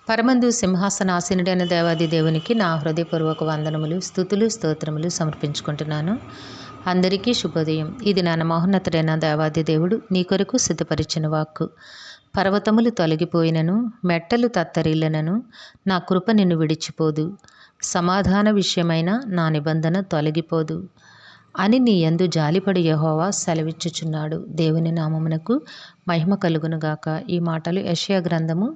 పరమందు సింహాసనాసీనుడైన దేవాది దేవునికి నా హృదయపూర్వక వందనములు, స్తుతులు, స్తోత్రములు సమర్పించుకుంటున్నాను. అందరికీ శుభోదయం. ఇది నా మహోన్నతుడైన దేవాది దేవుడు నీ కొరకు సిద్ధపరిచిన వాక్కు. పర్వతములు తొలగిపోయినను, మెట్టలు తత్తరిల్లనను, నా కృప నిన్ను విడిచిపోదు. సమాధాన విషయమైన నా నిబంధన తొలగిపోదు అని నీ యందు జాలిపడి యెహోవా సెలవిచ్చుచున్నాడు. దేవుని నామమునకు మహిమ కలుగునుగాక. ఈ మాటలు యెషయా గ్రంథము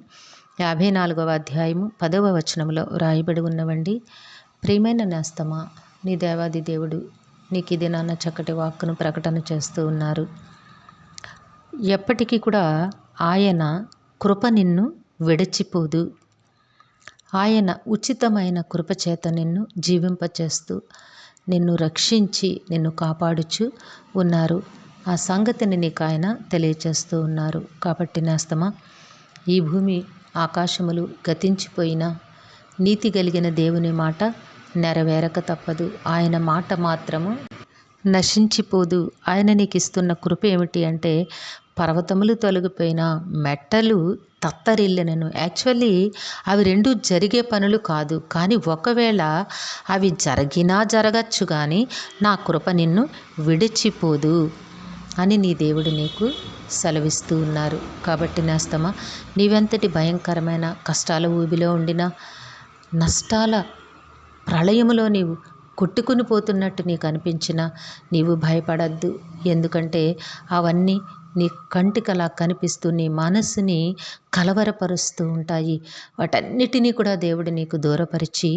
54వ అధ్యాయము 10వ వచనంలో వ్రాయబడి ఉన్నవండి. ప్రియమైన నేస్తమా, నీ దేవాది దేవుడు నీకు ఇది నాన్న చక్కటి వాక్కును ప్రకటన చేస్తూ ఉన్నారు. ఎప్పటికీ కూడా ఆయన కృప నిన్ను విడిచిపోదు. ఆయన ఉచితమైన కృప చేత నిన్ను జీవింపచేస్తూ నిన్ను రక్షించి నిన్ను కాపాడుచు ఉన్నారు. ఆ సంగతిని నీకు ఆయన తెలియచేస్తూ ఉన్నారు. కాబట్టి నేస్తమా, ఈ భూమి ఆకాశములు గతించిపోయినా నీతి కలిగిన దేవుని మాట నెరవేరక తప్పదు. ఆయన మాట మాత్రము నశించిపోదు. ఆయన నీకు ఇస్తున్న కృప ఏమిటి అంటే, పర్వతములు తొలగిపోయినా మెట్టలు తత్తరిల్లినను. యాక్చువల్లీ అవి రెండు జరిగే పనులు కాదు, కానీ ఒకవేళ అవి జరిగినా జరగచ్చు, కానీ నా కృప నిన్ను విడిచిపోదు అని నీ దేవుడు నీకు సెలవిస్తూ ఉన్నారు. కాబట్టి నేస్తమా, నీవెంతటి భయంకరమైన కష్టాల ఊబిలో ఉండినా, నష్టాల ప్రళయములో నీవు కొట్టుకుని పోతున్నట్టు నీకు అనిపించినా నీవు భయపడద్దు. ఎందుకంటే అవన్నీ నీ కంటికి అలా కనిపిస్తూ నీ మనసుని కలవరపరుస్తూ ఉంటాయి. వాటన్నిటినీ కూడా దేవుడు నీకు దూరపరిచి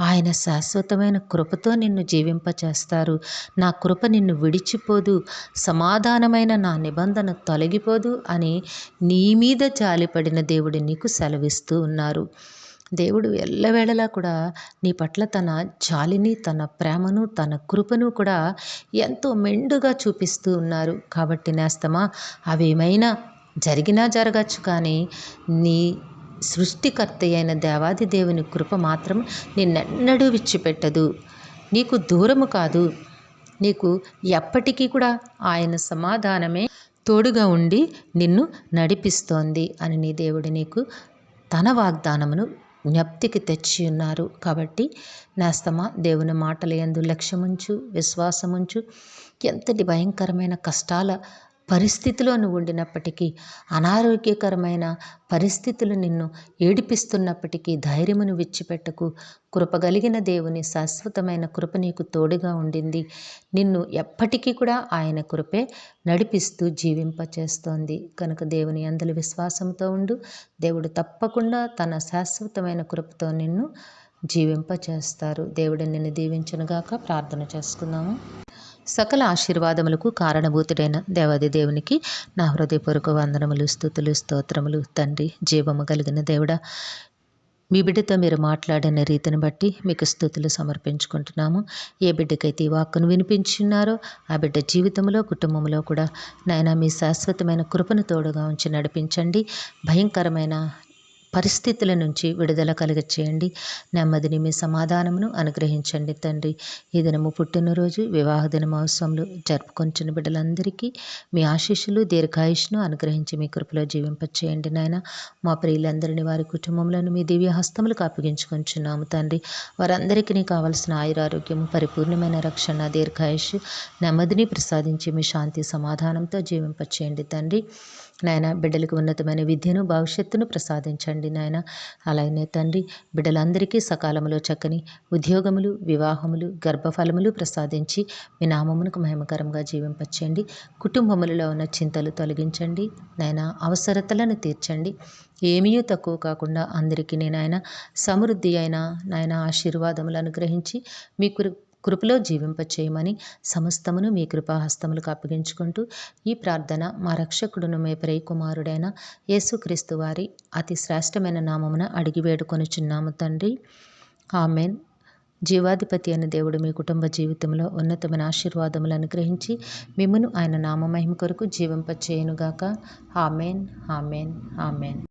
ఆయన శాశ్వతమైన కృపతో నిన్ను జీవింపచేస్తారు. నా కృప నిన్ను విడిచిపోదు, సమాధానమైన నా నిబంధన తొలగిపోదు అని నీ మీద జాలిపడిన దేవుడు నీకు సెలవిస్తూ ఉన్నారు. దేవుడు ఎల్లవేళలా కూడా నీ పట్ల తన జాలిని, తన ప్రేమను, తన కృపను కూడా ఎంతో మెండుగా చూపిస్తూ ఉన్నారు. కాబట్టి నేస్తమా, అవేమైనా జరిగినా జరగచ్చు, కానీ నీ సృష్టికర్త అయిన దేవాది దేవుని కృప మాత్రం నిన్నెన్నడూ విడిచిపెట్టదు. నీకు దూరము కాదు. నీకు ఎప్పటికీ కూడా ఆయన సమాధానమే తోడుగా ఉండి నిన్ను నడిపిస్తోంది అని నీ దేవుడు నీకు తన వాగ్దానమును జ్ఞప్తికి తెచ్చి ఉన్నారు. కాబట్టి నేస్తమా, దేవుని మాటల యందు లక్ష్యముంచు, విశ్వాసముంచు. ఎంతటి భయంకరమైన కష్టాల పరిస్థితిలో నువ్వు ఉండినప్పటికీ, అనారోగ్యకరమైన పరిస్థితులు నిన్ను ఏడిపిస్తున్నప్పటికీ ధైర్యమును విడిచిపెట్టకు. కృపగలిగిన దేవుని శాశ్వతమైన కృప నీకు తోడుగా ఉండింది. నిన్ను ఎప్పటికీ కూడా ఆయన కృపే నడిపిస్తూ జీవింపచేస్తోంది. కనుక దేవుని యందలి విశ్వాసంతో ఉండు. దేవుడు తప్పకుండా తన శాశ్వతమైన కృపతో నిన్ను జీవింపచేస్తారు. దేవుడు నిన్ను దీవించునుగాక. ప్రార్థన చేసుకుందాము. సకల ఆశీర్వాదములకు కారణభూతుడైన దేవాది దేవునికి నా హృదయపూర్వక వందనములు, స్తుతులు, స్తోత్రములు. తండ్రి, జీవము కలిగిన దేవుడా, మీ బిడ్డతో మీరు మాట్లాడిన రీతిని బట్టి మీకు స్తుతులు సమర్పించుకుంటున్నాము. ఏ బిడ్డకైతే ఈ వాక్కును వినిపించున్నారో ఆ బిడ్డ జీవితంలో, కుటుంబంలో కూడా నాయనా మీ శాశ్వతమైన కృపను తోడుగా ఉంచి నడిపించండి. భయంకరమైన పరిస్థితుల నుంచి విడుదల కలుగచేయండి. నెమ్మదిని, మీ సమాధానమును అనుగ్రహించండి తండ్రి. ఈ దినము పుట్టినరోజు, వివాహ దినమోత్సవంలో జరుపుకొంచిన బిడ్డలందరికీ మీ ఆశీస్సులు, దీర్ఘాయుష్ను అనుగ్రహించి మీ కృపలో జీవింపచేయండి నాయన. మా ప్రియులందరినీ, వారి కుటుంబంలోని మీ దివ్య హస్తములకు అప్పగించుకొంచున్నాము తండ్రి. వారందరికీ కావలసిన ఆయురారోగ్యము, పరిపూర్ణమైన రక్షణ, దీర్ఘాయుష్, నెమ్మదిని ప్రసాదించి మీ శాంతి సమాధానంతో జీవింపచేయండి తండ్రి. నాయన, బిడ్డలకు ఉన్నతమైన విద్యను, భవిష్యత్తును ప్రసాదించండి నాయన. అలాగనే తండ్రి, బిడ్డలందరికీ సకాలంలో చక్కని ఉద్యోగములు, వివాహములు, గర్భఫలములు ప్రసాదించి మీ నామమునకు మహిమకరంగా జీవింపచేయండి. కుటుంబములలో ఉన్న చింతలు తొలగించండి నాయన. అవసరతలను తీర్చండి. ఏమీ తక్కువ కాకుండా అందరికీ నాయన సమృద్ధి అయిన నాయన ఆశీర్వాదములు అనుగ్రహించి మీ కృపలో జీవింపచేయమని సమస్తమును మీ కృపాహస్తములకు అప్పగించుకుంటూ ఈ ప్రార్థన మా రక్షకుడును మీ ప్రియ కుమారుడైన యేసుక్రీస్తు వారి అతి శ్రేష్టమైన నామమున అడిగి వేడుకొనుచున్నాము తండ్రి. ఆమెన్. జీవాధిపతి అయిన దేవుడు మీ కుటుంబ జీవితంలో ఉన్నతమైన ఆశీర్వాదములు అనుగ్రహించి మిమ్మును ఆయన నామ మహిమ కొరకు జీవింపచేయునుగాక. Amen, amen, amen.